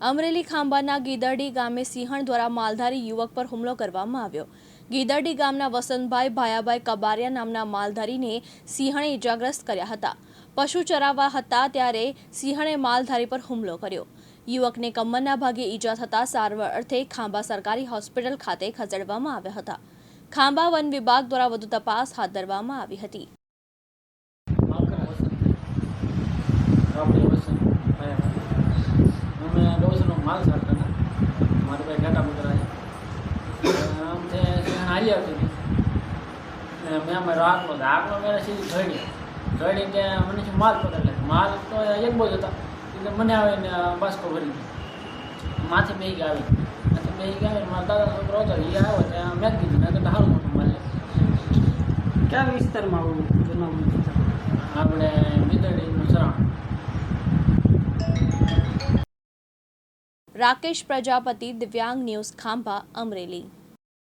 અમરેલી ખાંભાના ગીદરડી ગામે સિંહણ દ્વારા માલધારી યુવક પર હુમલો કરવામાં આવ્યો। ગીદરડી ગામના વસંતભાઈ ભાયાભાઈ કબારિયા નામના માલધારીને સિંહણે ઇજાગ્રસ્ત કર્યા હતા। પશુ ચરાવવા હતા ત્યારે સિંહણે માલધારી પર હુમલો કર્યો। યુવકને કમરના ભાગે ઈજા થતા સારવાર અર્થે ખાંભા સરકારી હોસ્પિટલ ખાતે ખસેડવામાં આવ્યા હતા। ખાંભા વન વિભાગ દ્વારા વધુ તપાસ હાથ ધરવામાં આવી હતી। माल साफ करना हमारे भाई घाटा मुकरा है हमसे हाली आती थी मैं हमारे आग में मेरा सीधी घड़ी के मैंने माल पकड़ लिया। माल तो एक बोझ था એટલે મને આવે ને બાસ્કો ભરી માથે બેહી ગયા માથે બેહી ગયા મારા દાદા છોકરો હતો એ આવ્યો ત્યાં મેં કીધું મેં કીધું સારું મોટું માલ કયા વિસ્તારમાં આપણે ગીદરડીનું સરાણ। राकेश प्रजापति, दिव्यांग न्यूज़, खांभा, अमरेली।